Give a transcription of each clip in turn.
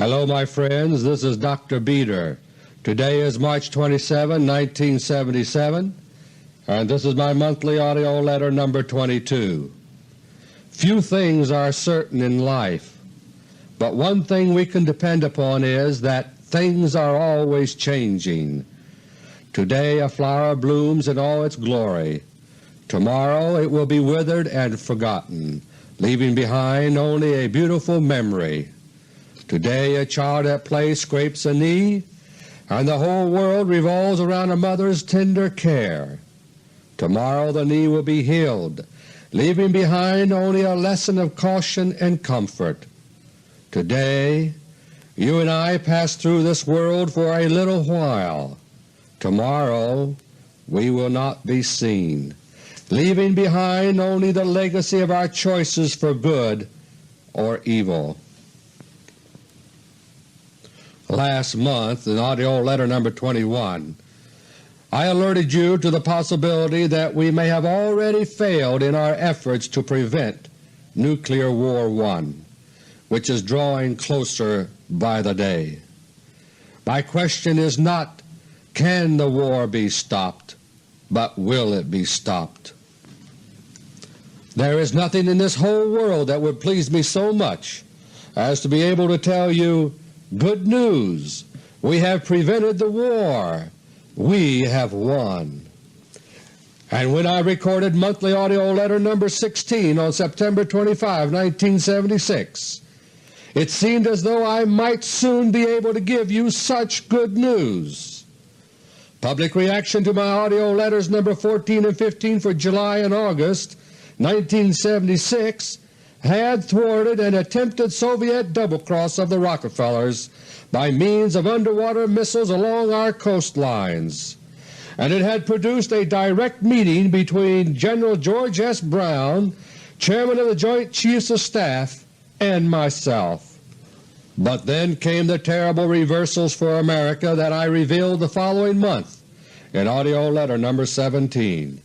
Hello my friends, this is Dr. Beter. Today is March 27, 1977, and this is my monthly AUDIO LETTER number 22. Few things are certain in life, but one thing we can depend upon is that things are always changing. Today a flower blooms in all its glory. Tomorrow it will be withered and forgotten, leaving behind only a beautiful memory. Today a child at play scrapes a knee, and the whole world revolves around a mother's tender care. Tomorrow the knee will be healed, leaving behind only a lesson of caution and comfort. Today you and I pass through this world for a little while. Tomorrow we will not be seen, leaving behind only the legacy of our choices for good or evil. Last month, in AUDIO LETTER number 21, I alerted you to the possibility that we may have already failed in our efforts to prevent Nuclear War I, which is drawing closer by the day. My question is not, can the war be stopped, but will it be stopped? There is nothing in this whole world that would please me so much as to be able to tell you, good news, we have prevented the war, we have won. And when I recorded monthly AUDIO LETTER number 16 on September 25, 1976, it seemed as though I might soon be able to give you such good news. Public reaction to my AUDIO LETTERS number 14 and 15 for July and August 1976 had thwarted an attempted Soviet double-cross of the Rockefellers by means of underwater missiles along our coastlines, and it had produced a direct meeting between General George S. Brown, Chairman of the Joint Chiefs of Staff, and myself. But then came the terrible reversals for America that I revealed the following month in AUDIO LETTER number 17,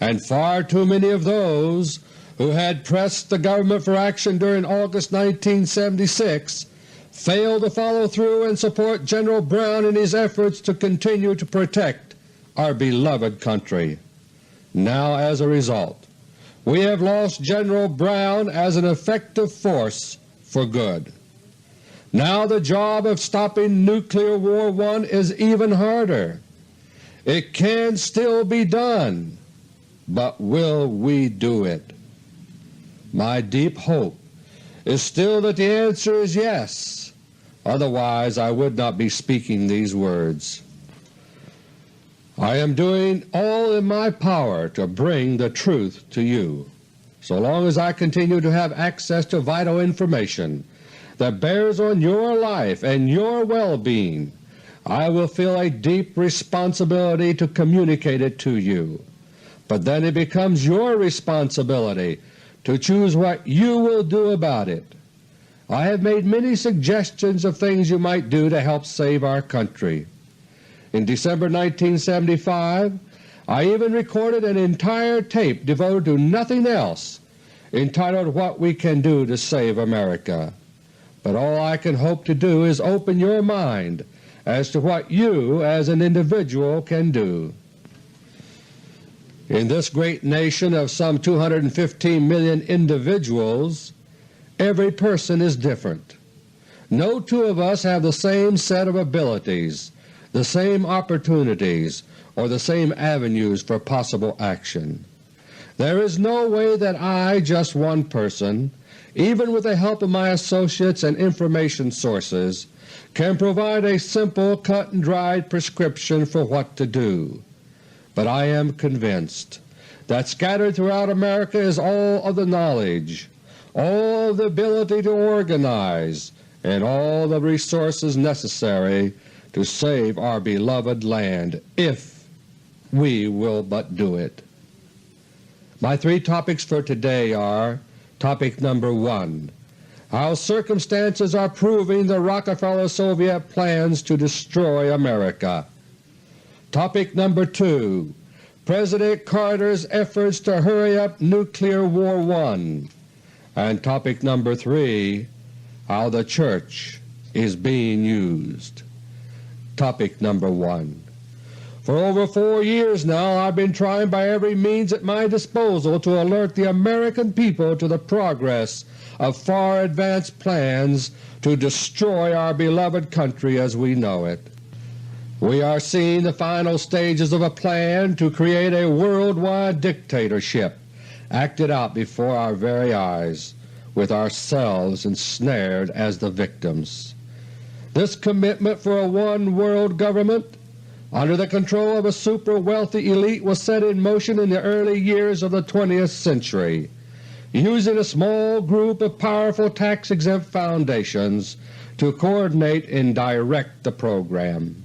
and far too many of those who had pressed the government for action during August 1976 failed to follow through and support General Brown in his efforts to continue to protect our beloved country. Now as a result, we have lost General Brown as an effective force for good. Now the job of stopping Nuclear War I is even harder. It can still be done, but will we do it? My deep hope is still that the answer is yes, otherwise I would not be speaking these words. I am doing all in my power to bring the truth to you. So long as I continue to have access to vital information that bears on your life and your well-being, I will feel a deep responsibility to communicate it to you. But then it becomes your responsibility to choose what you will do about it. I have made many suggestions of things you might do to help save our country. In December 1975 I even recorded an entire tape devoted to nothing else, entitled What We Can Do to Save America. But all I can hope to do is open your mind as to what you as an individual can do. In this great nation of some 215 million individuals, every person is different. No two of us have the same set of abilities, the same opportunities, or the same avenues for possible action. There is no way that I, just one person, even with the help of my associates and information sources, can provide a simple cut-and-dried prescription for what to do. But I am convinced that scattered throughout America is all of the knowledge, all of the ability to organize, and all the resources necessary to save our beloved land, if we will but do it. My three topics for today are: Topic number 1, how circumstances are proving the Rockefeller-Soviet plans to destroy America. Topic number 2, President Carter's efforts to hurry up Nuclear War I. And topic number 3, how the Church is being used. Topic number 1. For over 4 years now I've been trying by every means at my disposal to alert the American people to the progress of far advanced plans to destroy our beloved country as we know it. We are seeing the final stages of a plan to create a worldwide dictatorship acted out before our very eyes, with ourselves ensnared as the victims. This commitment for a one-world government under the control of a super-wealthy elite was set in motion in the early years of the 20th century, using a small group of powerful tax-exempt foundations to coordinate and direct the program.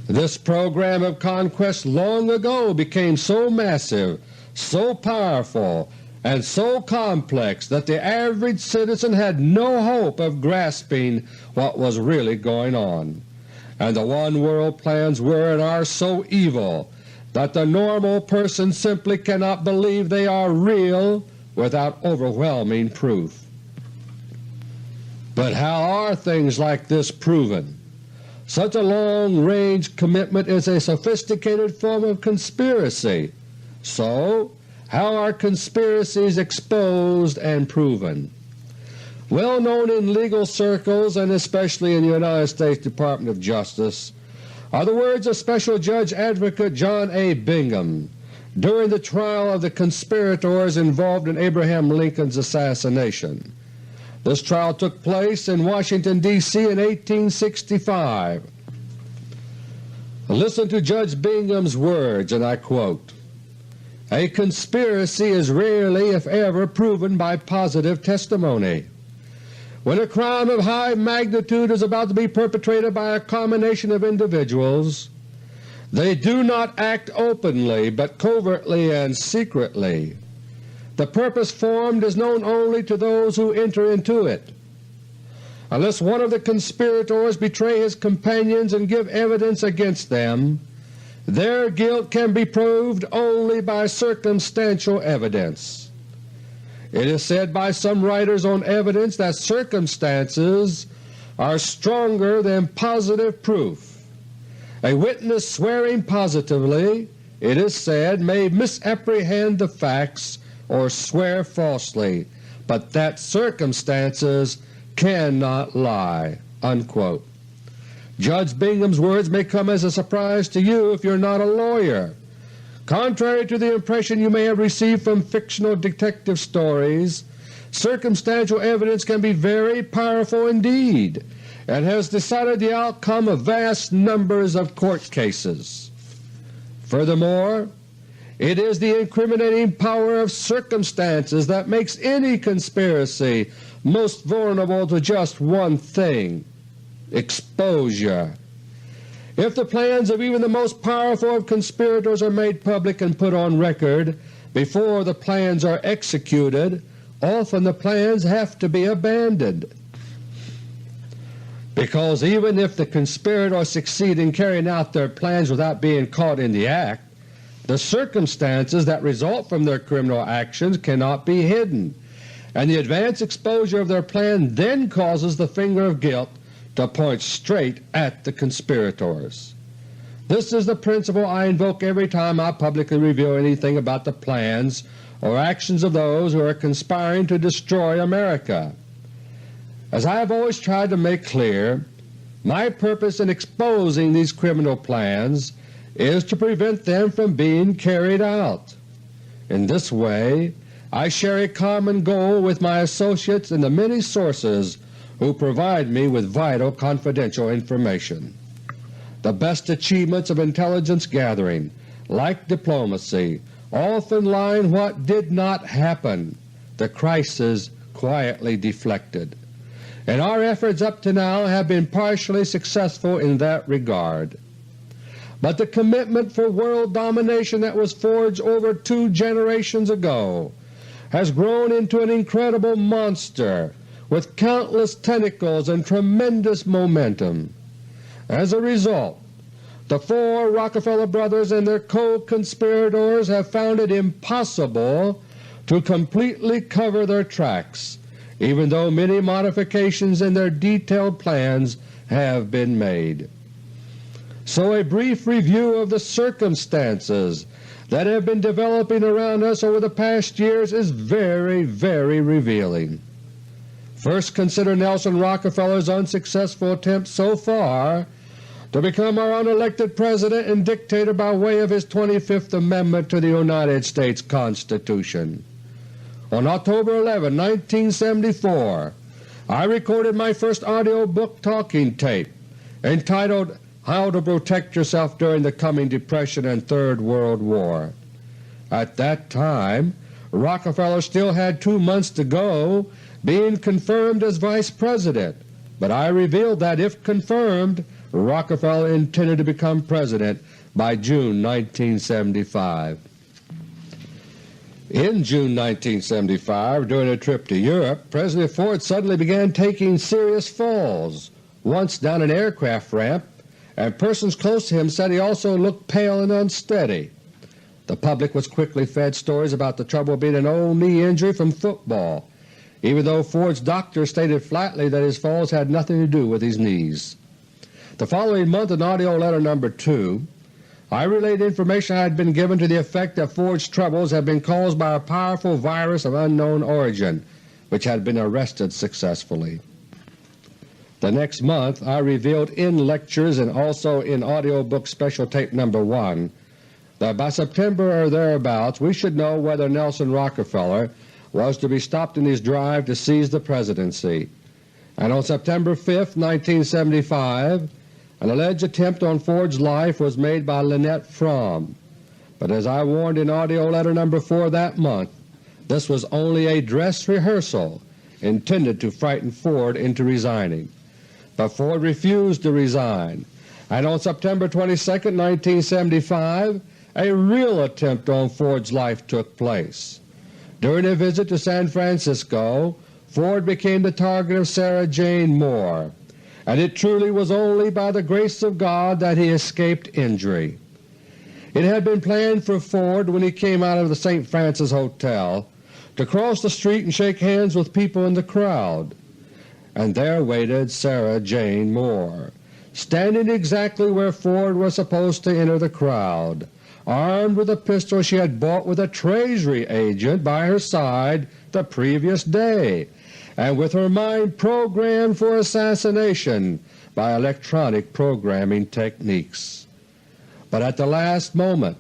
This program of conquest long ago became so massive, so powerful, and so complex that the average citizen had no hope of grasping what was really going on. And the one-world plans were and are so evil that the normal person simply cannot believe they are real without overwhelming proof. But how are things like this proven? Such a long-range commitment is a sophisticated form of conspiracy. So, how are conspiracies exposed and proven? Well known in legal circles, and especially in the United States Department of Justice, are the words of Special Judge Advocate John A. Bingham during the trial of the conspirators involved in Abraham Lincoln's assassination. This trial took place in Washington, D.C. in 1865. Listen to Judge Bingham's words, and I quote, "A conspiracy is rarely, if ever, proven by positive testimony. When a crime of high magnitude is about to be perpetrated by a combination of individuals, they do not act openly but covertly and secretly. The purpose formed is known only to those who enter into it. Unless one of the conspirators betray his companions and give evidence against them, their guilt can be proved only by circumstantial evidence. It is said by some writers on evidence that circumstances are stronger than positive proof. A witness swearing positively, it is said, may misapprehend the facts or swear falsely, but that circumstances cannot lie." Unquote. Judge Bingham's words may come as a surprise to you if you are not a lawyer. Contrary to the impression you may have received from fictional detective stories, circumstantial evidence can be very powerful indeed, and has decided the outcome of vast numbers of court cases. Furthermore, it is the incriminating power of circumstances that makes any conspiracy most vulnerable to just one thing: exposure. If the plans of even the most powerful of conspirators are made public and put on record before the plans are executed, often the plans have to be abandoned. Because even if the conspirators succeed in carrying out their plans without being caught in the act, the circumstances that result from their criminal actions cannot be hidden, and the advance exposure of their plan then causes the finger of guilt to point straight at the conspirators. This is the principle I invoke every time I publicly reveal anything about the plans or actions of those who are conspiring to destroy America. As I have always tried to make clear, my purpose in exposing these criminal plans is to prevent them from being carried out. In this way I share a common goal with my associates and the many sources who provide me with vital confidential information. The best achievements of intelligence gathering, like diplomacy, often lie in what did not happen. The crisis quietly deflected, and our efforts up to now have been partially successful in that regard. But the commitment for world domination that was forged over 2 generations ago has grown into an incredible monster with countless tentacles and tremendous momentum. As a result, the 4 Rockefeller brothers and their co-conspirators have found it impossible to completely cover their tracks even though many modifications in their detailed plans have been made. So a brief review of the circumstances that have been developing around us over the past years is very, very revealing. First, consider Nelson Rockefeller's unsuccessful attempt so far to become our unelected President and dictator by way of his 25th Amendment to the United States Constitution. On October 11, 1974, I recorded my first audio book talking tape entitled How to Protect Yourself During the Coming Depression and Third World War. At that time, Rockefeller still had 2 months to go, being confirmed as Vice President, but I revealed that if confirmed, Rockefeller intended to become President by June 1975. In June 1975, during a trip to Europe, President Ford suddenly began taking serious falls, once down an aircraft ramp, and persons close to him said he also looked pale and unsteady. The public was quickly fed stories about the trouble being an old knee injury from football, even though Ford's doctor stated flatly that his falls had nothing to do with his knees. The following month, in AUDIO LETTER No. 2, I relayed information I had been given to the effect that Ford's troubles had been caused by a powerful virus of unknown origin, which had been arrested successfully. The next month I revealed in lectures and also in audiobook special tape No. 1 that by September or thereabouts we should know whether Nelson Rockefeller was to be stopped in his drive to seize the Presidency. And on September 5, 1975, an alleged attempt on Ford's life was made by Lynette Fromm, but as I warned in AUDIO LETTER No. 4 that month, this was only a dress rehearsal intended to frighten Ford into resigning. But Ford refused to resign, and on September 22, 1975, a real attempt on Ford's life took place. During a visit to San Francisco, Ford became the target of Sarah Jane Moore, and it truly was only by the grace of God that he escaped injury. It had been planned for Ford when he came out of the St. Francis Hotel to cross the street and shake hands with people in the crowd, and there waited Sarah Jane Moore, standing exactly where Ford was supposed to enter the crowd, armed with a pistol she had bought with a Treasury agent by her side the previous day, and with her mind programmed for assassination by electronic programming techniques. But at the last moment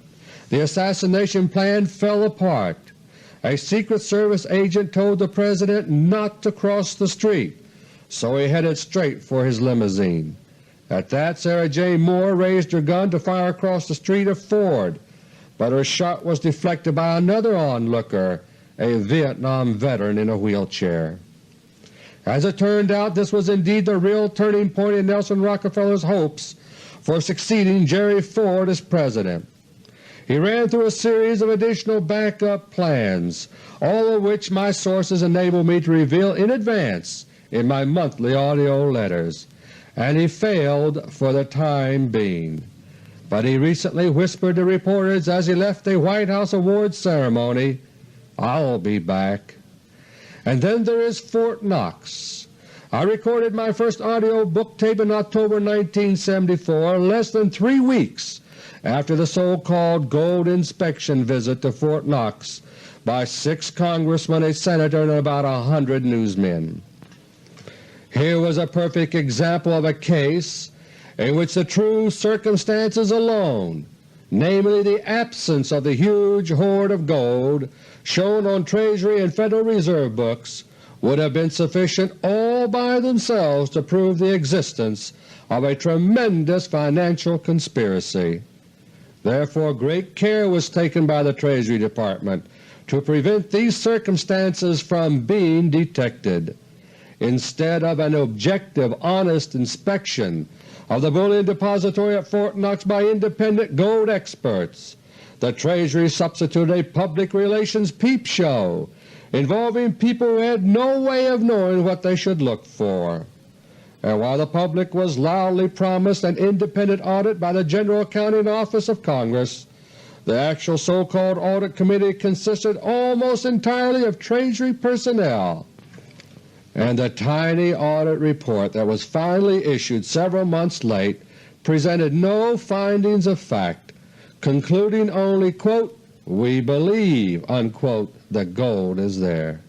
the assassination plan fell apart. A Secret Service agent told the President not to cross the street, so he headed straight for his limousine. At that, Sarah Jane Moore raised her gun to fire across the street at Ford, but her shot was deflected by another onlooker, a Vietnam veteran in a wheelchair. As it turned out, this was indeed the real turning point in Nelson Rockefeller's hopes for succeeding Jerry Ford as President. He ran through a series of additional backup plans, all of which my sources enabled me to reveal in advance in my monthly audio letters, and he failed for the time being. But he recently whispered to reporters as he left a White House awards ceremony, "I'll be back." And then there is Fort Knox. I recorded my first audio book tape in October 1974, less than 3 weeks after the so-called gold inspection visit to Fort Knox by 6 congressmen, a senator, and about 100 newsmen. Here was a perfect example of a case in which the true circumstances alone, namely the absence of the huge hoard of gold shown on Treasury and Federal Reserve books, would have been sufficient all by themselves to prove the existence of a tremendous financial conspiracy. Therefore great care was taken by the Treasury Department to prevent these circumstances from being detected. Instead of an objective, honest inspection of the bullion depository at Fort Knox by independent gold experts, the Treasury substituted a public relations peep show involving people who had no way of knowing what they should look for. And while the public was loudly promised an independent audit by the General Accounting Office of Congress, the actual so-called Audit Committee consisted almost entirely of Treasury personnel. and the tiny audit report that was finally issued several months late presented no findings of fact, concluding only, quote, "We believe," unquote, "that gold is there."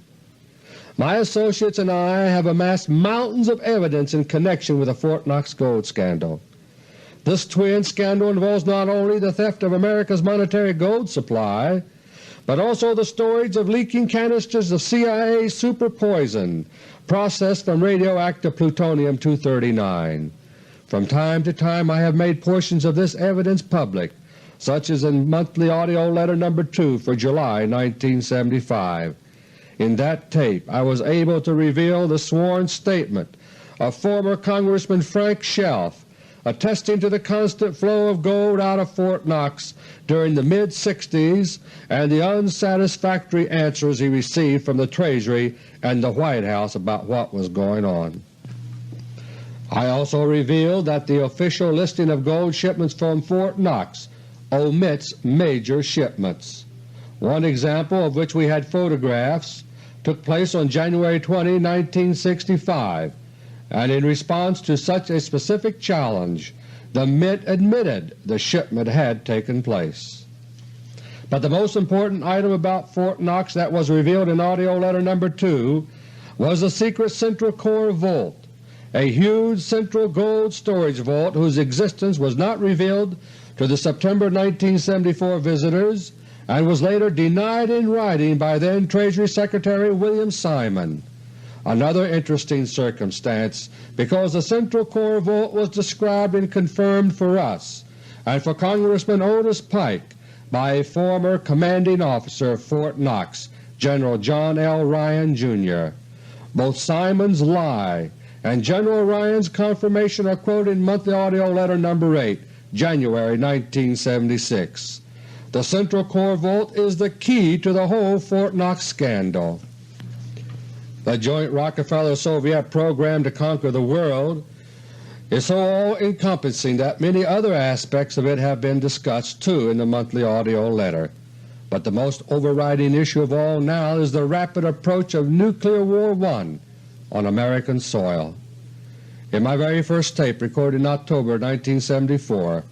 My associates and I have amassed mountains of evidence in connection with the Fort Knox gold scandal. This twin scandal involves not only the theft of America's monetary gold supply, but also the storage of leaking canisters of CIA super poison processed from radioactive plutonium-239. From time to time I have made portions of this evidence public, such as in monthly AUDIO LETTER No. 2 for July 1975. In that tape I was able to reveal the sworn statement of former Congressman Frank Shelf attesting to the constant flow of gold out of Fort Knox during the mid-60s and the unsatisfactory answers he received from the Treasury and the White House about what was going on. I also revealed that the official listing of gold shipments from Fort Knox omits major shipments. One example, of which we had photographs, took place on January 20, 1965, and in response to such a specific challenge the Mint admitted the shipment had taken place. But the most important item about Fort Knox that was revealed in AUDIO LETTER No. 2 was the secret Central Core Vault, a huge central gold storage vault whose existence was not revealed to the September 1974 visitors and was later denied in writing by then Treasury Secretary William Simon. Another interesting circumstance, because the Central Core Vault was described and confirmed for us and for Congressman Otis Pike by a former commanding officer of Fort Knox, General John L. Ryan, Jr. Both Simon's lie and General Ryan's confirmation are quoted in monthly AUDIO LETTER No. 8, January 1976. The Central Core Vault is the key to the whole Fort Knox scandal. The joint Rockefeller-Soviet program to conquer the world is so all-encompassing that many other aspects of it have been discussed too in the monthly AUDIO letter. But the most overriding issue of all now is the rapid approach of Nuclear War I on American soil. In my very first tape, recorded in October 1974,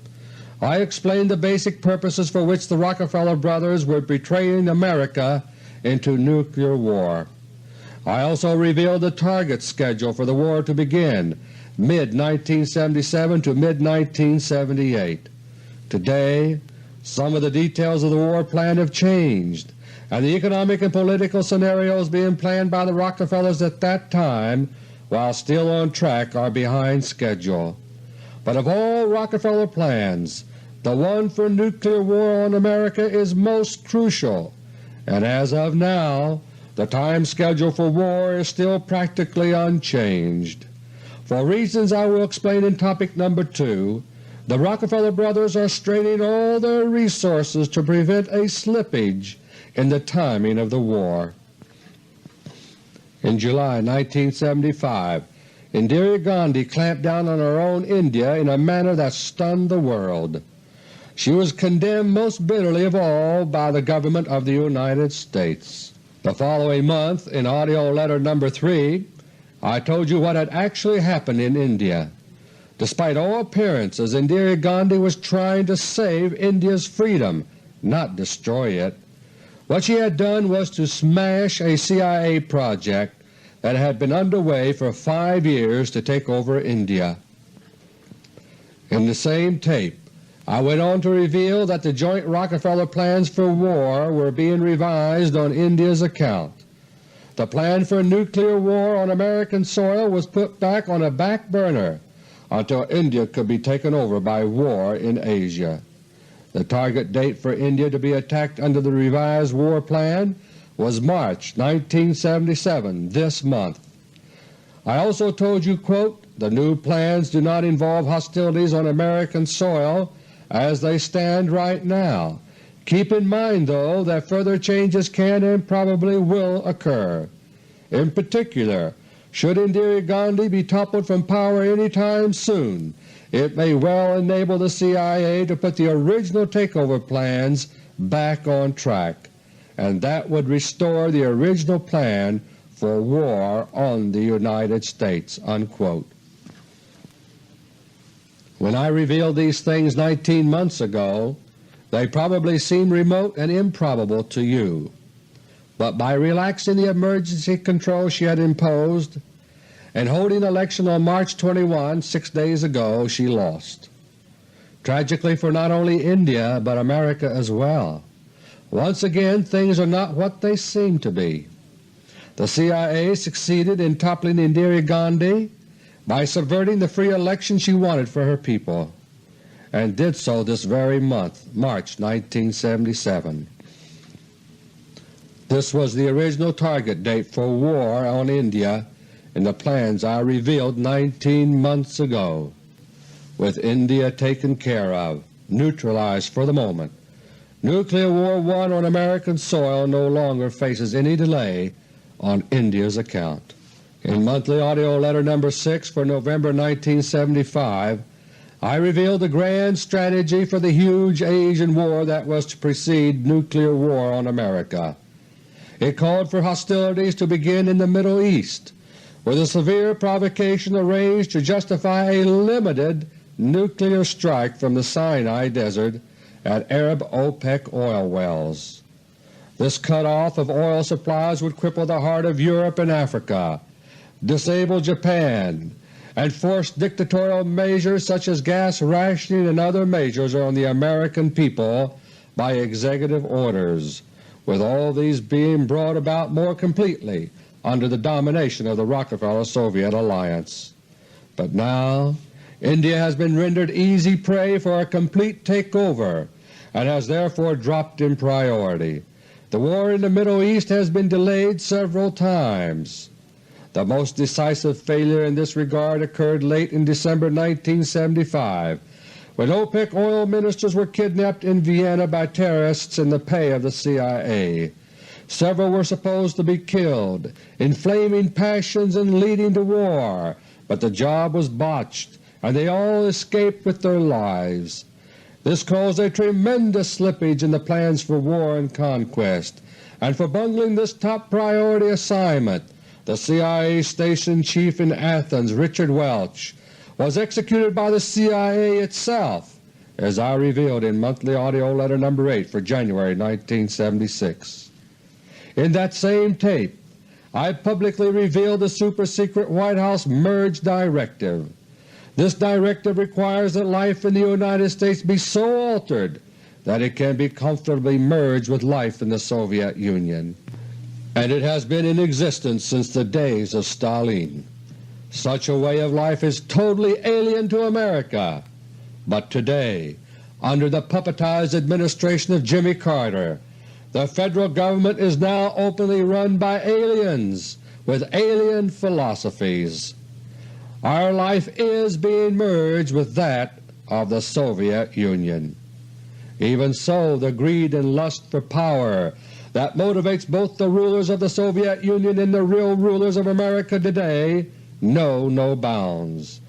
I explained the basic purposes for which the Rockefeller brothers were betraying America into nuclear war. I also revealed the target schedule for the war to begin mid-1977 to mid-1978. Today some of the details of the war plan have changed, and the economic and political scenarios being planned by the Rockefellers at that time, while still on track, are behind schedule. But of all Rockefeller plans, the one for nuclear war on America is most crucial, and as of now the time schedule for war is still practically unchanged. For reasons I will explain in Topic No. 2, the Rockefeller brothers are straining all their resources to prevent a slippage in the timing of the war. In July 1975, Indira Gandhi clamped down on her own India in a manner that stunned the world. She was condemned most bitterly of all by the government of the United States. The following month, in AUDIO LETTER No. 3, I told you what had actually happened in India. Despite all appearances, Indira Gandhi was trying to save India's freedom, not destroy it. What she had done was to smash a CIA project that had been underway for 5 years to take over India. In the same tape, I went on to reveal that the joint Rockefeller plans for war were being revised on India's account. The plan for nuclear war on American soil was put back on a back burner until India could be taken over by war in Asia. The target date for India to be attacked under the revised war plan was March 1977, this month. I also told you, quote, "The new plans do not involve hostilities on American soil as they stand right now. Keep in mind, though, that further changes can and probably will occur. In particular, should Indira Gandhi be toppled from power any time soon, it may well enable the CIA to put the original takeover plans back on track, and that would restore the original plan for war on the United States." Unquote. When I revealed these things 19 months ago, they probably seemed remote and improbable to you, but by relaxing the emergency control she had imposed and holding election on March 21, 6 days ago, she lost. Tragically for not only India but America as well. Once again things are not what they seem to be. The CIA succeeded in toppling Indira Gandhi by subverting the free election she wanted for her people, and did so this very month, March 1977. This was the original target date for war on India in the plans I revealed 19 months ago. With India taken care of, neutralized for the moment, nuclear war won on American soil no longer faces any delay on India's account. In Monthly Audio Letter No. 6 for November 1975, I revealed the grand strategy for the huge Asian war that was to precede nuclear war on America. It called for hostilities to begin in the Middle East, with a severe provocation arranged to justify a limited nuclear strike from the Sinai Desert at Arab OPEC oil wells. This cutoff of oil supplies would cripple the heart of Europe and Africa, disable Japan, and force dictatorial measures such as gas rationing and other measures on the American people by executive orders, with all these being brought about more completely under the domination of the Rockefeller-Soviet alliance. But now India has been rendered easy prey for a complete takeover and has therefore dropped in priority. The war in the Middle East has been delayed several times. The most decisive failure in this regard occurred late in December 1975, when OPEC oil ministers were kidnapped in Vienna by terrorists in the pay of the CIA. Several were supposed to be killed, inflaming passions and leading to war, but the job was botched and they all escaped with their lives. This caused a tremendous slippage in the plans for war and conquest, and for bungling this top priority assignment, the CIA Station Chief in Athens, Richard Welch, was executed by the CIA itself, as I revealed in Monthly Audio Letter No. 8 for January 1976. In that same tape, I publicly revealed the super-secret White House Merge Directive. This directive requires that life in the United States be so altered that it can be comfortably merged with life in the Soviet Union, and it has been in existence since the days of Stalin. Such a way of life is totally alien to America, but today, under the puppetized administration of Jimmy Carter, the Federal Government is now openly run by aliens with alien philosophies. Our life is being merged with that of the Soviet Union. Even so, the greed and lust for power that motivates both the rulers of the Soviet Union and the real rulers of America today know no bounds.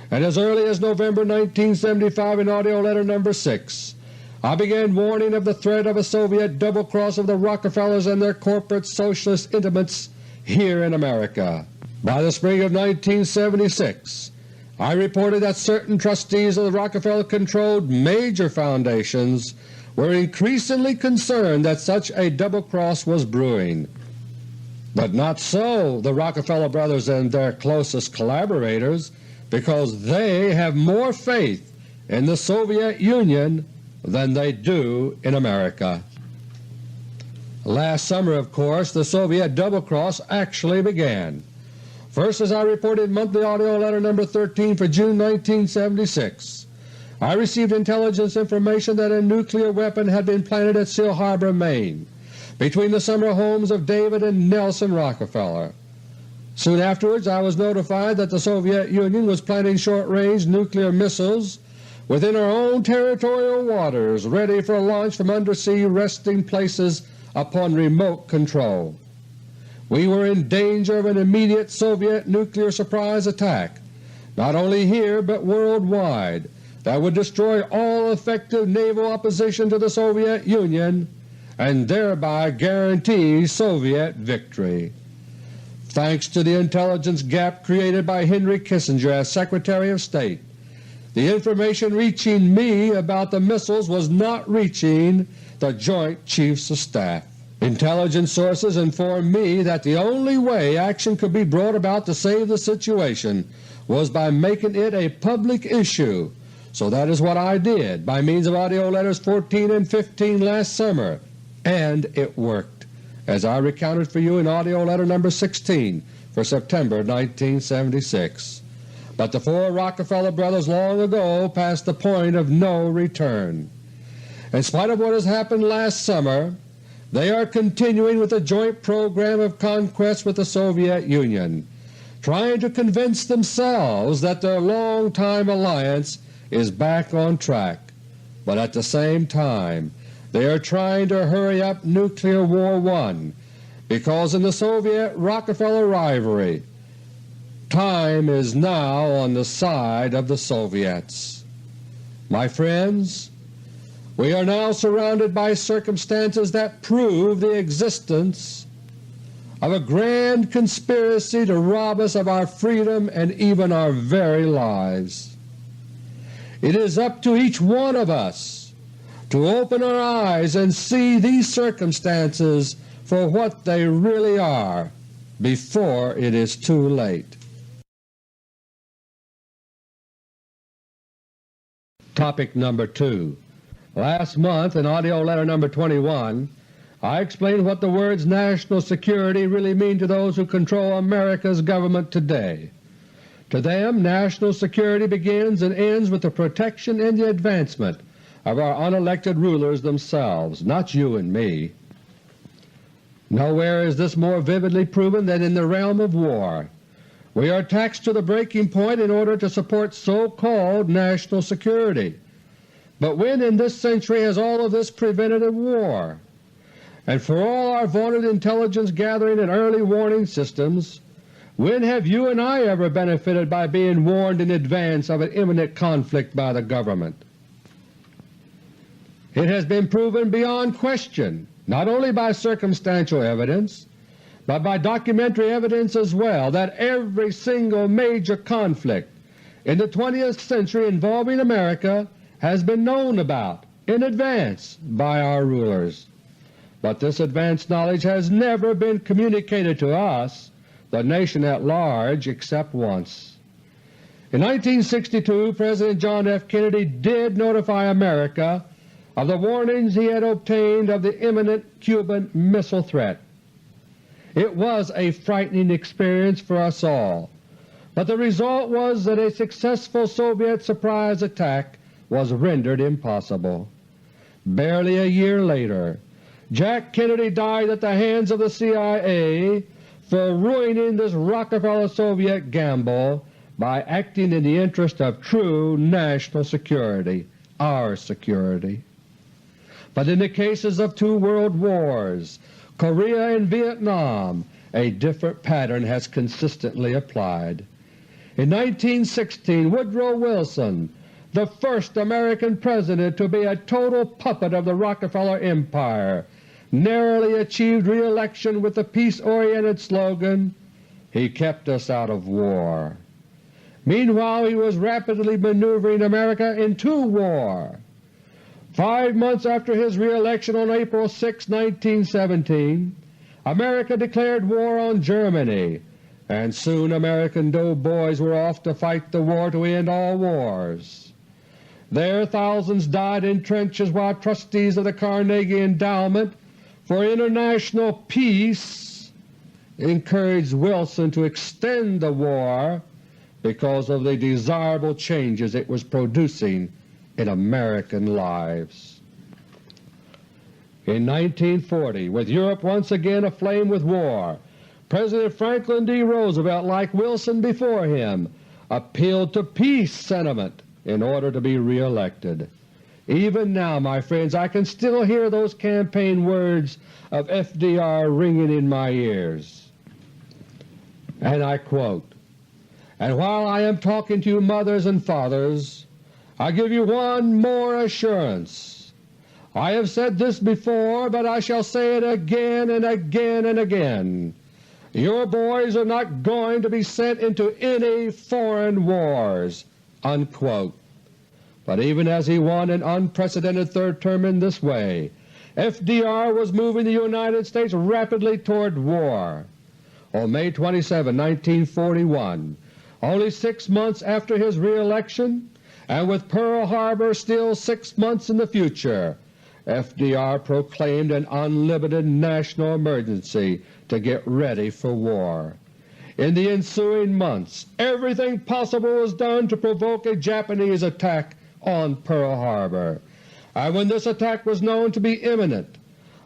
And as early as November 1975 in Audio Letter No. 6, I began warning of the threat of a Soviet double-cross of the Rockefellers and their corporate socialist intimates here in America. By the spring of 1976, I reported that certain trustees of the Rockefeller-controlled major foundations were increasingly concerned that such a double-cross was brewing. But not so the Rockefeller brothers and their closest collaborators, because they have more faith in the Soviet Union than they do in America. Last summer, of course, the Soviet double-cross actually began. First, as I reported in Monthly Audio Letter No. 13 for June 1976, I received intelligence information that a nuclear weapon had been planted at Seal Harbor, Maine, between the summer homes of David and Nelson Rockefeller. Soon afterwards I was notified that the Soviet Union was planting short-range nuclear missiles within our own territorial waters, ready for launch from undersea resting places upon remote control. We were in danger of an immediate Soviet nuclear surprise attack, not only here but worldwide, that would destroy all effective naval opposition to the Soviet Union and thereby guarantee Soviet victory. Thanks to the intelligence gap created by Henry Kissinger as Secretary of State, the information reaching me about the missiles was not reaching the Joint Chiefs of Staff. Intelligence sources informed me that the only way action could be brought about to save the situation was by making it a public issue, so that is what I did by means of AUDIO LETTERS 14 and 15 last summer, and it worked, as I recounted for you in AUDIO LETTER No. 16 for September 1976. But the four Rockefeller brothers long ago passed the point of no return. In spite of what has happened last summer, they are continuing with a joint program of conquest with the Soviet Union, trying to convince themselves that their long-time alliance is back on track. But at the same time they are trying to hurry up Nuclear War I, because in the Soviet-Rockefeller rivalry time is now on the side of the Soviets. My friends, we are now surrounded by circumstances that prove the existence of a grand conspiracy to rob us of our freedom and even our very lives. It is up to each one of us to open our eyes and see these circumstances for what they really are before it is too late. Topic number 2. Last month in AUDIO LETTER No. 21 I explained what the words national security really mean to those who control America's government today. To them, national security begins and ends with the protection and the advancement of our unelected rulers themselves, not you and me. Nowhere is this more vividly proven than in the realm of war. We are taxed to the breaking point in order to support so-called national security. But when in this century has all of this prevented a war? And for all our vaunted intelligence gathering and early warning systems, when have you and I ever benefited by being warned in advance of an imminent conflict by the government? It has been proven beyond question, not only by circumstantial evidence, but by documentary evidence as well, that every single major conflict in the 20th century involving America has been known about in advance by our rulers. But this advanced knowledge has never been communicated to us, the nation at large, except once. In 1962 President John F. Kennedy did notify America of the warnings he had obtained of the imminent Cuban missile threat. It was a frightening experience for us all, but the result was that a successful Soviet surprise attack was rendered impossible. Barely a year later, Jack Kennedy died at the hands of the CIA for ruining this Rockefeller-Soviet gamble by acting in the interest of true national security, our security. But in the cases of 2 world wars, Korea and Vietnam, a different pattern has consistently applied. In 1916 Woodrow Wilson, the first American President to be a total puppet of the Rockefeller Empire, narrowly achieved re-election with the peace-oriented slogan, "He kept us out of war." Meanwhile he was rapidly maneuvering America into war. 5 months after his re-election on April 6, 1917, America declared war on Germany, and soon American doughboys were off to fight the war to end all wars. There thousands died in trenches while trustees of the Carnegie Endowment for International Peace encouraged Wilson to extend the war because of the desirable changes it was producing in American lives. In 1940, with Europe once again aflame with war, President Franklin D. Roosevelt, like Wilson before him, appealed to peace sentiment in order to be re-elected. Even now, my friends, I can still hear those campaign words of FDR ringing in my ears. And I quote, "And while I am talking to you mothers and fathers, I give you one more assurance. I have said this before, but I shall say it again and again and again. Your boys are not going to be sent into any foreign wars." Unquote. But even as he won an unprecedented third term in this way, FDR was moving the United States rapidly toward war. On May 27, 1941, only 6 months after his re-election, and with Pearl Harbor still 6 months in the future, FDR proclaimed an unlimited national emergency to get ready for war. In the ensuing months, everything possible was done to provoke a Japanese attack on Pearl Harbor, and when this attack was known to be imminent,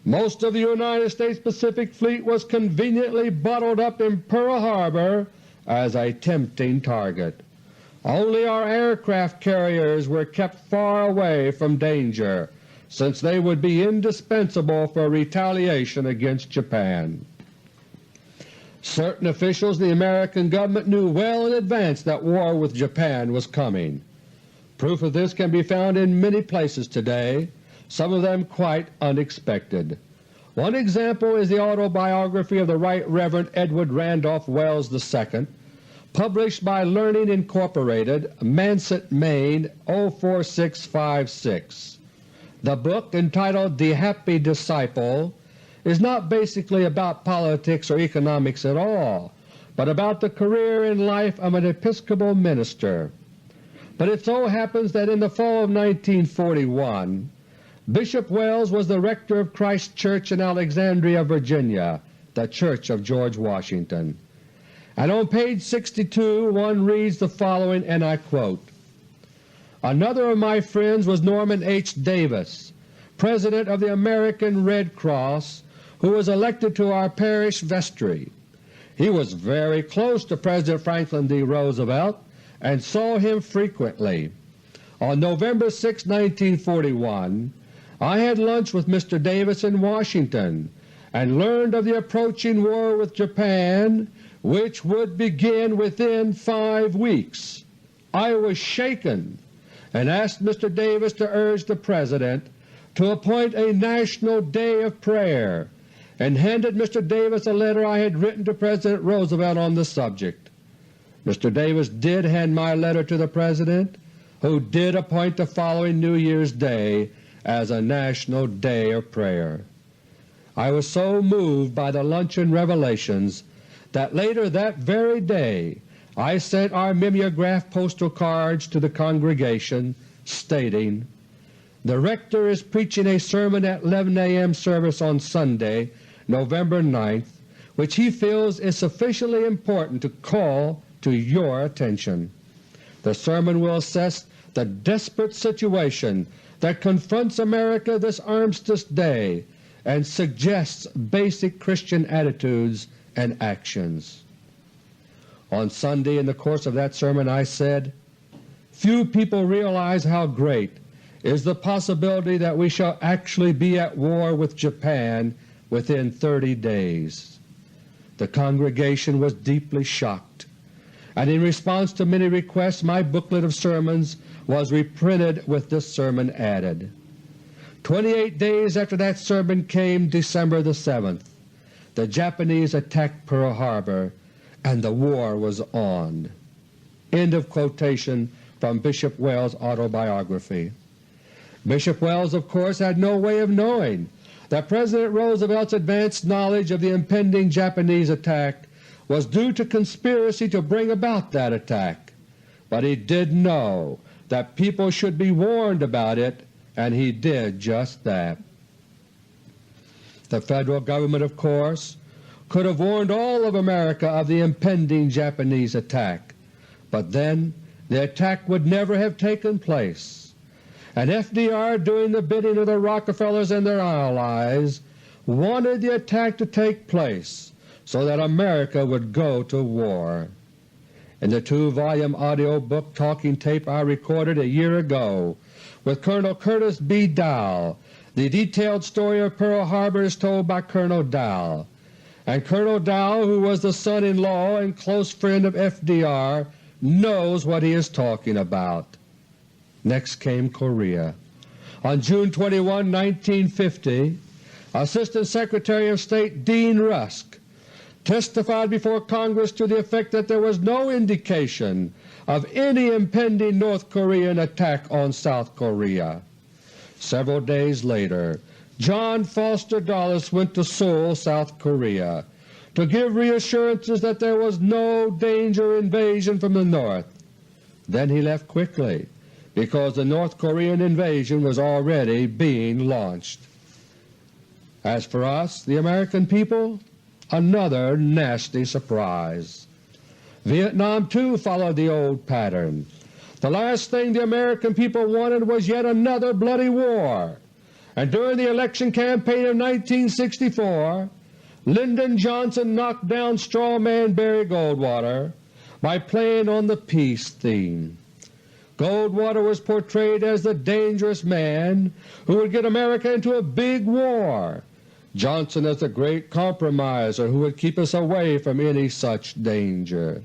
most of the United States Pacific Fleet was conveniently bottled up in Pearl Harbor as a tempting target. Only our aircraft carriers were kept far away from danger, since they would be indispensable for retaliation against Japan. Certain officials in the American government knew well in advance that war with Japan was coming. Proof of this can be found in many places today, some of them quite unexpected. One example is the autobiography of the Right Reverend Edward Randolph Wells II, published by Learning Incorporated, Manset, Maine, 04656. The book, entitled The Happy Disciple, is not basically about politics or economics at all, but about the career and life of an Episcopal minister. But it so happens that in the fall of 1941, Bishop Wells was the rector of Christ Church in Alexandria, Virginia, the Church of George Washington. And on page 62 one reads the following, and I quote, "Another of my friends was Norman H. Davis, President of the American Red Cross, who was elected to our parish vestry. He was very close to President Franklin D. Roosevelt and saw him frequently. On November 6, 1941, I had lunch with Mr. Davis in Washington and learned of the approaching war with Japan, which would begin within 5 weeks. I was shaken and asked Mr. Davis to urge the President to appoint a National Day of Prayer, and handed Mr. Davis a letter I had written to President Roosevelt on the subject. Mr. Davis did hand my letter to the President, who did appoint the following New Year's Day as a National Day of Prayer. I was so moved by the luncheon revelations that later that very day I sent our mimeograph postal cards to the congregation stating, 'The rector is preaching a sermon at 11 a.m. service on Sunday, November 9th, which he feels is sufficiently important to call to your attention. The sermon will assess the desperate situation that confronts America this Armistice Day and suggests basic Christian attitudes and actions.' On Sunday in the course of that sermon I said, 'Few people realize how great is the possibility that we shall actually be at war with Japan within 30 days. The congregation was deeply shocked, and in response to many requests my booklet of sermons was reprinted with this sermon added. 28 days after that sermon came December the 7th. The Japanese attacked Pearl Harbor and the war was on." End of quotation from Bishop Wells' autobiography. Bishop Wells, of course, had no way of knowing that President Roosevelt's advanced knowledge of the impending Japanese attack was due to conspiracy to bring about that attack, but he did know that people should be warned about it, and he did just that. The Federal Government, of course, could have warned all of America of the impending Japanese attack, but then the attack would never have taken place. And FDR, doing the bidding of the Rockefellers and their allies, wanted the attack to take place so that America would go to war. In the 2-volume audio book talking tape I recorded a year ago with Colonel Curtis B. Dowell, the detailed story of Pearl Harbor is told by Colonel Dowell, and Colonel Dowell, who was the son-in-law and close friend of FDR, knows what he is talking about. Next came Korea. On June 21, 1950, Assistant Secretary of State Dean Rusk testified before Congress to the effect that there was no indication of any impending North Korean attack on South Korea. Several days later, John Foster Dulles went to Seoul, South Korea, to give reassurances that there was no danger of invasion from the North. Then he left quickly because the North Korean invasion was already being launched. As for us, the American people, another nasty surprise. Vietnam too followed the old pattern. The last thing the American people wanted was yet another bloody war, and during the election campaign of 1964, Lyndon Johnson knocked down straw man Barry Goldwater by playing on the peace theme. Goldwater was portrayed as the dangerous man who would get America into a big war, Johnson as the great compromiser who would keep us away from any such danger.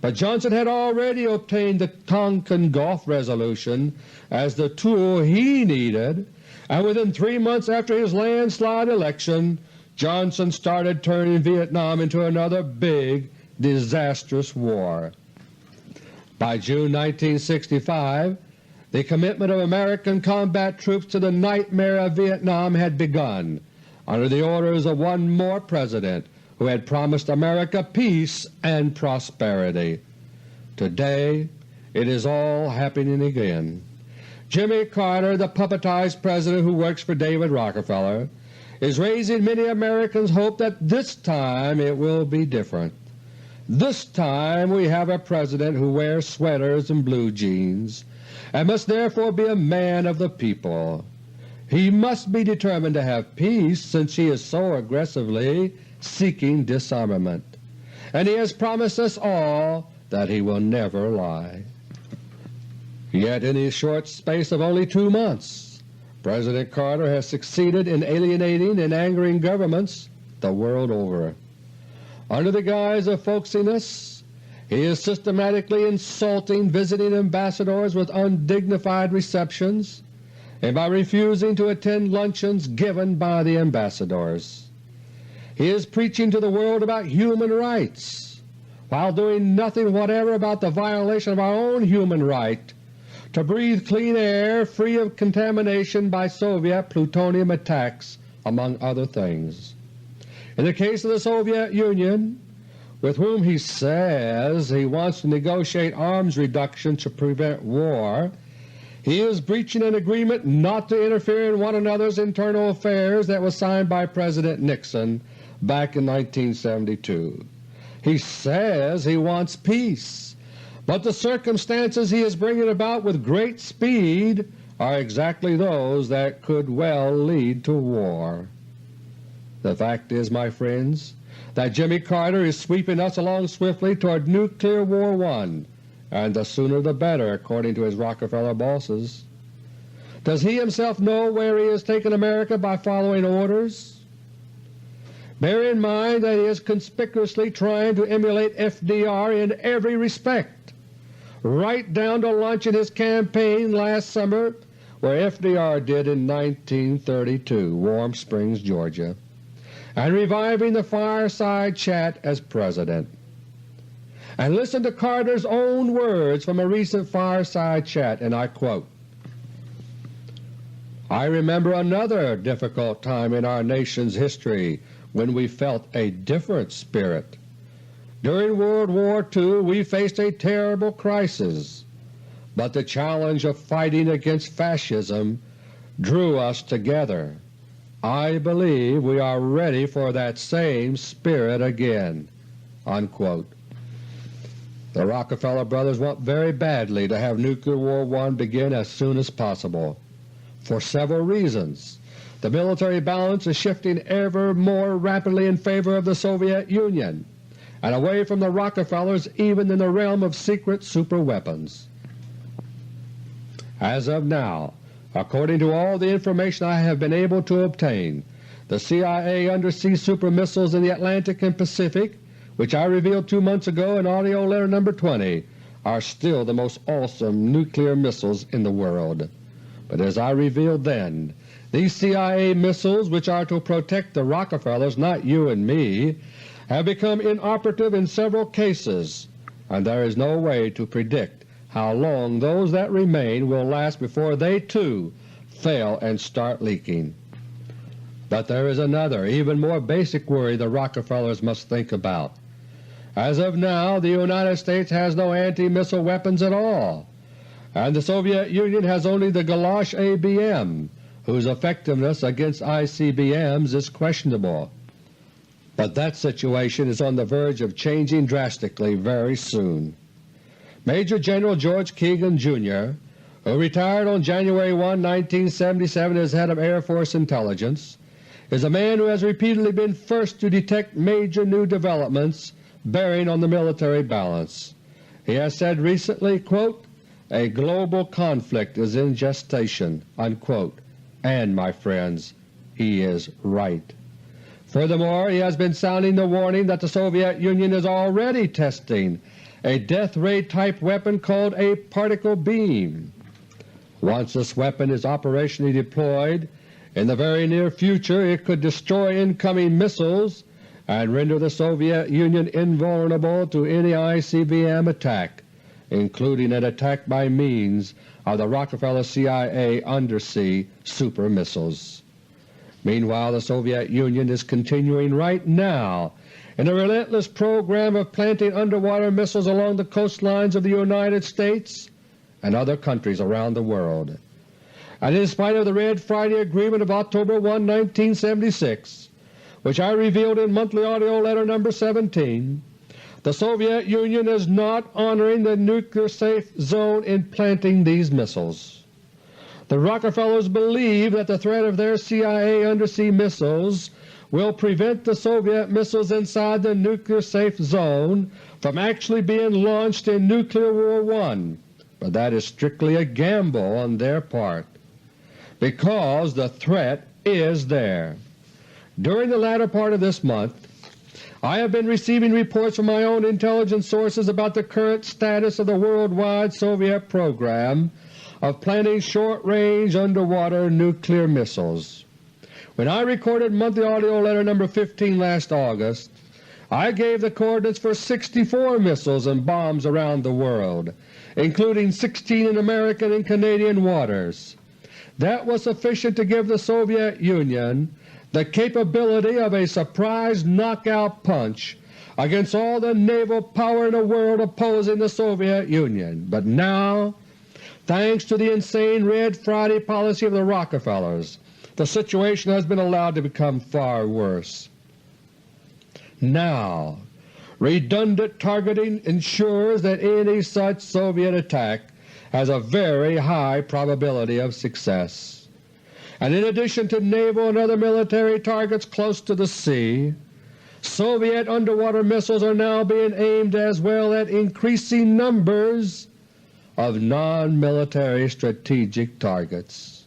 But Johnson had already obtained the Tonkin Gulf Resolution as the tool he needed, and within 3 months after his landslide election, Johnson started turning Vietnam into another big, disastrous war. By June 1965, the commitment of American combat troops to the nightmare of Vietnam had begun, under the orders of one more President who had promised America peace and prosperity. Today it is all happening again. Jimmy Carter, the puppetized President who works for David Rockefeller, is raising many Americans' hope that this time it will be different. This time we have a President who wears sweaters and blue jeans, and must therefore be a man of the people. He must be determined to have peace since he is so aggressively seeking disarmament, and he has promised us all that he will never lie. Yet in the short space of only 2 months, President Carter has succeeded in alienating and angering governments the world over. Under the guise of folksiness, he is systematically insulting visiting ambassadors with undignified receptions, and by refusing to attend luncheons given by the ambassadors. He is preaching to the world about human rights, while doing nothing whatever about the violation of our own human right to breathe clean air free of contamination by Soviet plutonium attacks, among other things. In the case of the Soviet Union, with whom he says he wants to negotiate arms reduction to prevent war, he is breaching an agreement not to interfere in one another's internal affairs that was signed by President Nixon back in 1972. He says he wants peace, but the circumstances he is bringing about with great speed are exactly those that could well lead to war. The fact is, my friends, that Jimmy Carter is sweeping us along swiftly toward Nuclear War I, and the sooner the better, according to his Rockefeller bosses. Does he himself know where he has taken America by following orders? Bear in mind that he is conspicuously trying to emulate FDR in every respect, right down to launching his campaign last summer where FDR did in 1932, Warm Springs, Georgia, and reviving the fireside chat as President. And listen to Carter's own words from a recent fireside chat, and I quote, "I remember another difficult time in our nation's history when we felt a different spirit. During World War II we faced a terrible crisis, but the challenge of fighting against Fascism drew us together. I believe we are ready for that same spirit again." Unquote. The Rockefeller brothers want very badly to have Nuclear War I begin as soon as possible, for several reasons. The military balance is shifting ever more rapidly in favor of the Soviet Union, and away from the Rockefellers even in the realm of secret superweapons. As of now, according to all the information I have been able to obtain, the CIA undersea super missiles in the Atlantic and Pacific, which I revealed 2 months ago in AUDIO LETTER No. 20, are still the most awesome nuclear missiles in the world. But as I revealed then, these CIA missiles, which are to protect the Rockefellers, not you and me, have become inoperative in several cases, and there is no way to predict how long those that remain will last before they too fail and start leaking. But there is another, even more basic worry the Rockefellers must think about. As of now, the United States has no anti-missile weapons at all, and the Soviet Union has only the Galosh ABM, whose effectiveness against ICBMs is questionable. But that situation is on the verge of changing drastically very soon. Major General George Keegan, Jr., who retired on January 1, 1977 as head of Air Force Intelligence, is a man who has repeatedly been first to detect major new developments bearing on the military balance. He has said recently, quote, "A global conflict is in gestation," unquote. And, my friends, he is right. Furthermore, he has been sounding the warning that the Soviet Union is already testing a death ray type weapon called a particle beam. Once this weapon is operationally deployed, in the very near future it could destroy incoming missiles and render the Soviet Union invulnerable to any ICBM attack, including an attack by means of the Rockefeller CIA undersea super missiles. Meanwhile, the Soviet Union is continuing right now in a relentless program of planting underwater missiles along the coastlines of the United States and other countries around the world. And in spite of the Red Friday Agreement of October 1, 1976, which I revealed in Monthly AUDIO LETTER No. 17, the Soviet Union is not honoring the nuclear safe zone in planting these missiles. The Rockefellers believe that the threat of their CIA undersea missiles will prevent the Soviet missiles inside the nuclear safe zone from actually being launched in Nuclear War I, but that is strictly a gamble on their part, because the threat is there. During the latter part of this month, I have been receiving reports from my own intelligence sources about the current status of the worldwide Soviet program of planting short-range underwater nuclear missiles. When I recorded Monthly AUDIO LETTER No. 15 last August, I gave the coordinates for 64 missiles and bombs around the world, including 16 in American and Canadian waters. That was sufficient to give the Soviet Union the capability of a surprise knockout punch against all the naval power in the world opposing the Soviet Union. But now, thanks to the insane Red Friday policy of the Rockefellers, the situation has been allowed to become far worse. Now, redundant targeting ensures that any such Soviet attack has a very high probability of success. And in addition to naval and other military targets close to the sea, Soviet underwater missiles are now being aimed as well at increasing numbers of non-military strategic targets.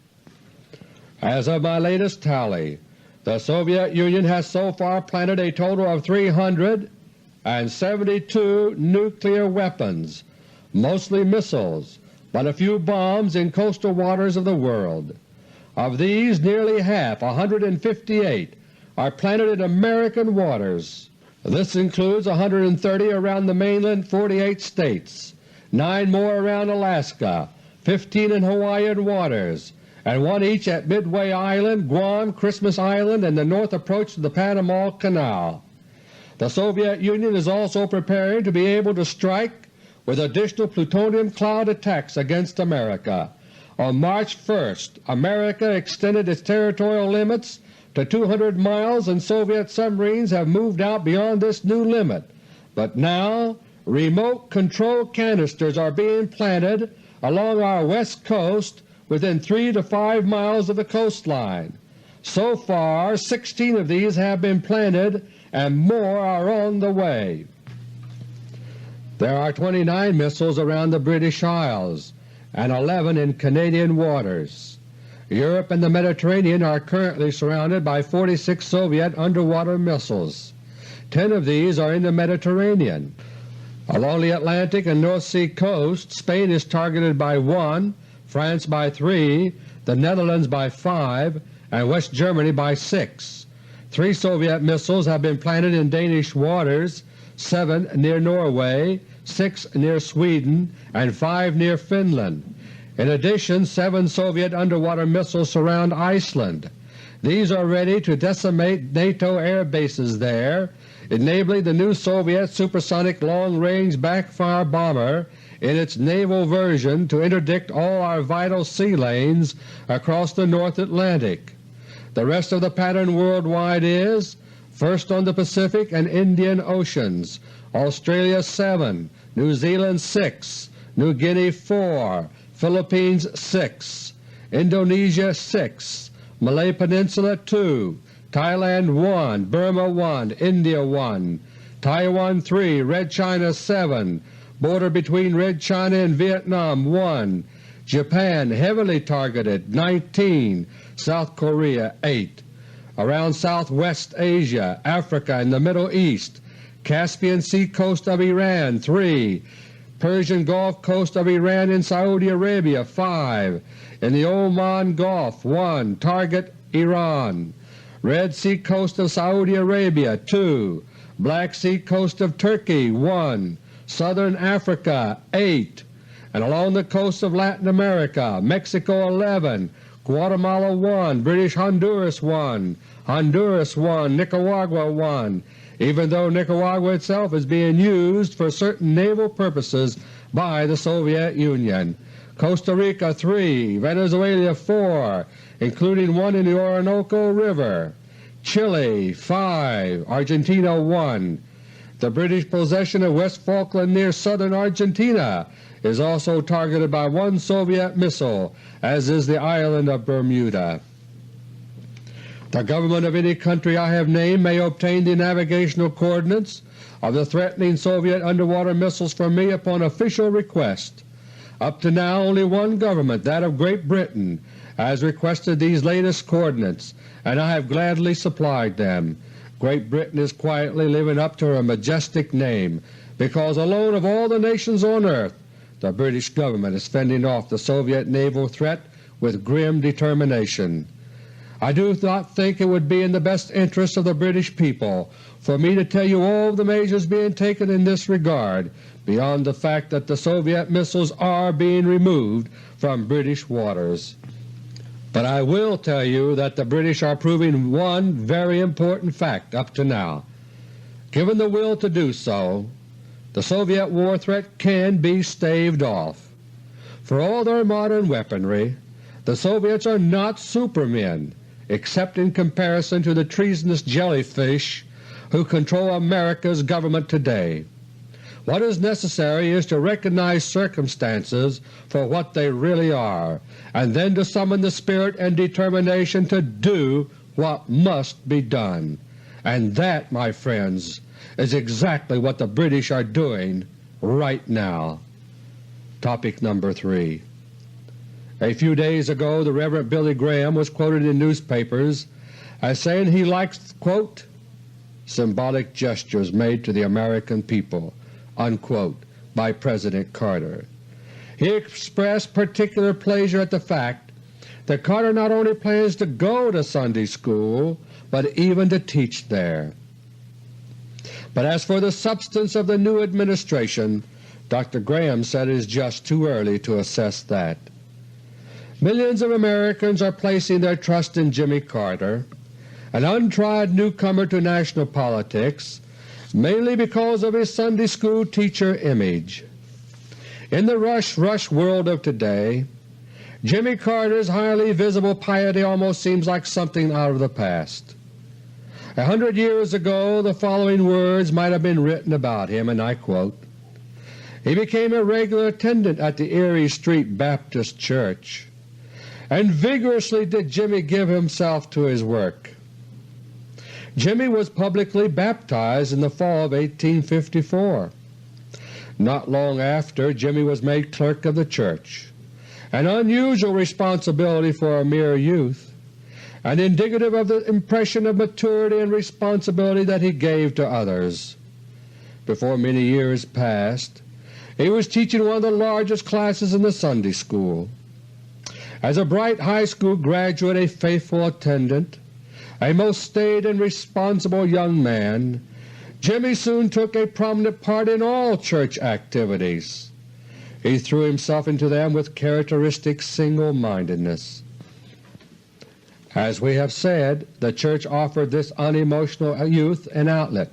As of my latest tally, the Soviet Union has so far planted a total of 372 nuclear weapons, mostly missiles, but a few bombs in coastal waters of the world. Of these, nearly half, 158, are planted in American waters. This includes 130 around the mainland 48 states, 9 more around Alaska, 15 in Hawaiian waters, and 1 each at Midway Island, Guam, Christmas Island, and the north approach to the Panama Canal. The Soviet Union is also preparing to be able to strike with additional plutonium cloud attacks against America. On March 1st, America extended its territorial limits to 200 miles and Soviet submarines have moved out beyond this new limit. But now remote control canisters are being planted along our west coast within 3 to 5 miles of the coastline. So far 16 of these have been planted and more are on the way. There are 29 missiles around the British Isles and 11 in Canadian waters. Europe and the Mediterranean are currently surrounded by 46 Soviet underwater missiles. 10 of these are in the Mediterranean. Along the Atlantic and North Sea coast, Spain is targeted by 1, France by 3, the Netherlands by 5, and West Germany by 6. 3 Soviet missiles have been planted in Danish waters, 7 near Norway, 6 near Sweden, and 5 near Finland. In addition, 7 Soviet underwater missiles surround Iceland. These are ready to decimate NATO air bases there, enabling the new Soviet supersonic long-range backfire bomber in its naval version to interdict all our vital sea lanes across the North Atlantic. The rest of the pattern worldwide is: first on the Pacific and Indian Oceans, Australia 7, New Zealand 6, New Guinea 4, Philippines 6, Indonesia 6, Malay Peninsula 2, Thailand 1, Burma 1, India 1, Taiwan 3, Red China 7, border between Red China and Vietnam 1, Japan heavily targeted 19, South Korea 8, around Southwest Asia, Africa, and the Middle East, Caspian Sea coast of Iran 3, Persian Gulf coast of Iran and Saudi Arabia 5, in the Oman Gulf 1, target Iran, Red Sea coast of Saudi Arabia 2, Black Sea coast of Turkey 1, Southern Africa 8, and along the coast of Latin America, Mexico 11, Guatemala 1, British Honduras 1, Honduras 1, Nicaragua 1, even though Nicaragua itself is being used for certain naval purposes by the Soviet Union, Costa Rica 3, Venezuela 4, including 1 in the Orinoco River, Chile 5, Argentina 1. The British possession of West Falkland near southern Argentina is also targeted by 1 Soviet missile, as is the island of Bermuda. The government of any country I have named may obtain the navigational coordinates of the threatening Soviet underwater missiles from me upon official request. Up to now only 1 government, that of Great Britain, has requested these latest coordinates, and I have gladly supplied them. Great Britain is quietly living up to her majestic name, because alone of all the nations on earth the British government is fending off the Soviet naval threat with grim determination. I do not think it would be in the best interest of the British people for me to tell you all the measures being taken in this regard, beyond the fact that the Soviet missiles are being removed from British waters. But I will tell you that the British are proving one very important fact up to now. Given the will to do so, the Soviet war threat can be staved off. For all their modern weaponry, the Soviets are not supermen, except in comparison to the treasonous jellyfish who control America's government today. What is necessary is to recognize circumstances for what they really are, and then to summon the spirit and determination to do what must be done. And that, my friends, is exactly what the British are doing right now. Topic number 3. A few days ago the Reverend Billy Graham was quoted in newspapers as saying he likes, quote, symbolic gestures made to the American people, unquote, by President Carter. He expressed particular pleasure at the fact that Carter not only plans to go to Sunday school, but even to teach there. But as for the substance of the new administration, Dr. Graham said it is just too early to assess that. Millions of Americans are placing their trust in Jimmy Carter, an untried newcomer to national politics, mainly because of his Sunday school teacher image. In the rush world of today, Jimmy Carter's highly visible piety almost seems like something out of the past. 100 years ago the following words might have been written about him, and I quote, "He became a regular attendant at the Erie Street Baptist Church, and vigorously did Jimmy give himself to his work." Jimmy was publicly baptized in the fall of 1854. Not long after, Jimmy was made clerk of the church, an unusual responsibility for a mere youth, and indicative of the impression of maturity and responsibility that he gave to others. Before many years passed, he was teaching one of the largest classes in the Sunday school. As a bright high school graduate, a faithful attendant, A most staid and responsible young man, Jimmy soon took a prominent part in all church activities. He threw himself into them with characteristic single-mindedness. As we have said, the church offered this unemotional youth an outlet,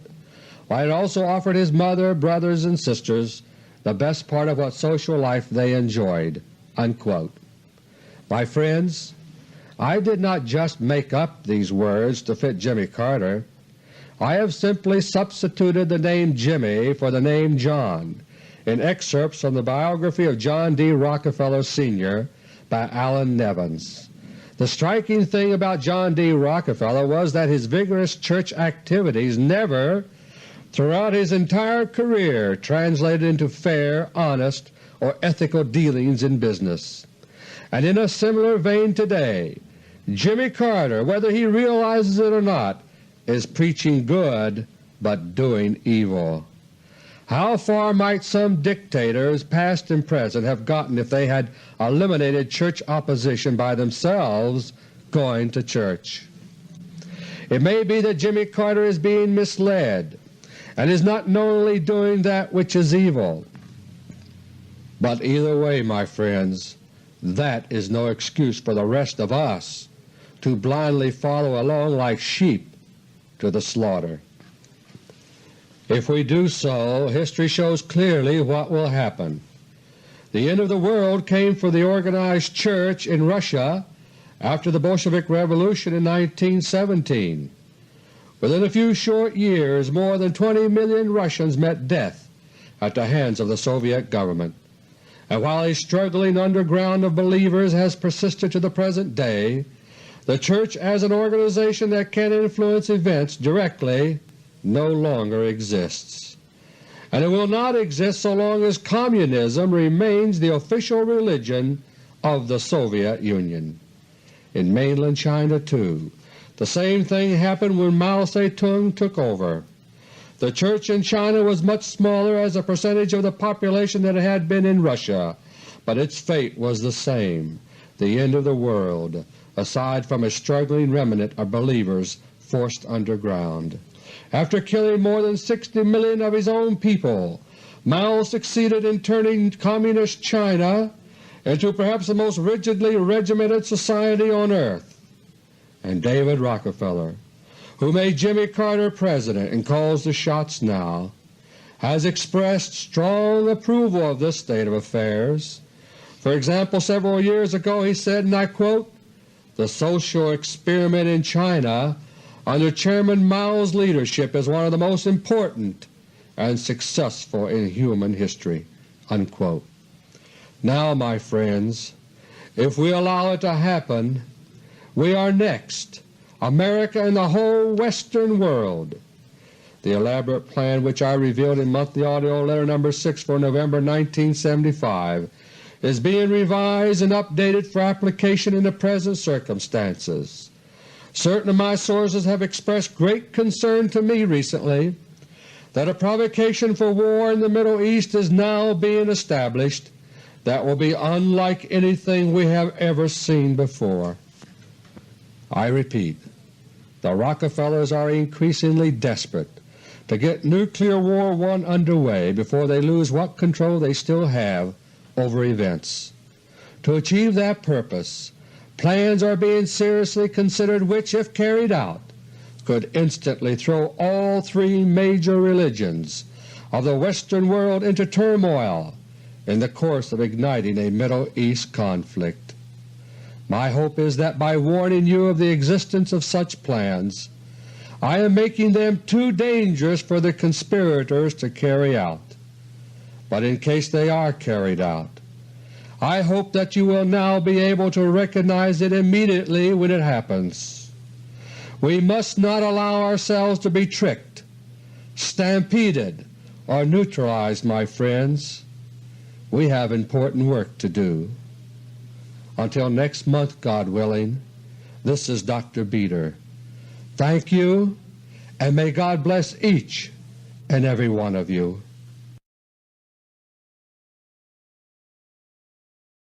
while it also offered his mother, brothers, and sisters the best part of what social life they enjoyed." Unquote. My friends, I did not just make up these words to fit Jimmy Carter. I have simply substituted the name Jimmy for the name John in excerpts from the biography of John D. Rockefeller Sr. by Alan Nevins. The striking thing about John D. Rockefeller was that his vigorous church activities never, throughout his entire career, translated into fair, honest, or ethical dealings in business. And in a similar vein today, Jimmy Carter, whether he realizes it or not, is preaching good but doing evil. How far might some dictators, past and present, have gotten if they had eliminated church opposition by themselves going to church? It may be that Jimmy Carter is being misled and is not knowingly doing that which is evil. But either way, my friends, that is no excuse for the rest of us to blindly follow along like sheep to the slaughter. If we do so, history shows clearly what will happen. The end of the world came for the organized church in Russia after the Bolshevik Revolution in 1917. Within a few short years, more than 20 million Russians met death at the hands of the Soviet government. And while a struggling underground of believers has persisted to the present day, the Church as an organization that can influence events directly no longer exists. And it will not exist so long as Communism remains the official religion of the Soviet Union. In mainland China, too, the same thing happened when Mao Zedong took over. The Church in China was much smaller as a percentage of the population than it had been in Russia, but its fate was the same, the end of the world, aside from a struggling remnant of believers forced underground. After killing more than 60 million of his own people, Mao succeeded in turning Communist China into perhaps the most rigidly regimented society on earth. And David Rockefeller, who made Jimmy Carter President and calls the shots now, has expressed strong approval of this state of affairs. For example, several years ago he said, and I quote, "The social experiment in China under Chairman Mao's leadership is one of the most important and successful in human history." Unquote. Now, my friends, if we allow it to happen, we are next, America and the whole Western world. The elaborate plan which I revealed in Monthly Audio Letter No. 6 for November 1975 is being revised and updated for application in the present circumstances. Certain of my sources have expressed great concern to me recently that a provocation for war in the Middle East is now being established that will be unlike anything we have ever seen before. I repeat, the Rockefellers are increasingly desperate to get Nuclear War I underway before they lose what control they still have over events. To achieve that purpose, plans are being seriously considered which, if carried out, could instantly throw all three major religions of the Western world into turmoil in the course of igniting a Middle East conflict. My hope is that by warning you of the existence of such plans, I am making them too dangerous for the conspirators to carry out. But in case they are carried out, I hope that you will now be able to recognize it immediately when it happens. We must not allow ourselves to be tricked, stampeded, or neutralized, my friends. We have important work to do. Until next month, God willing, this is Dr. Beter. Thank you, and may God bless each and every one of you.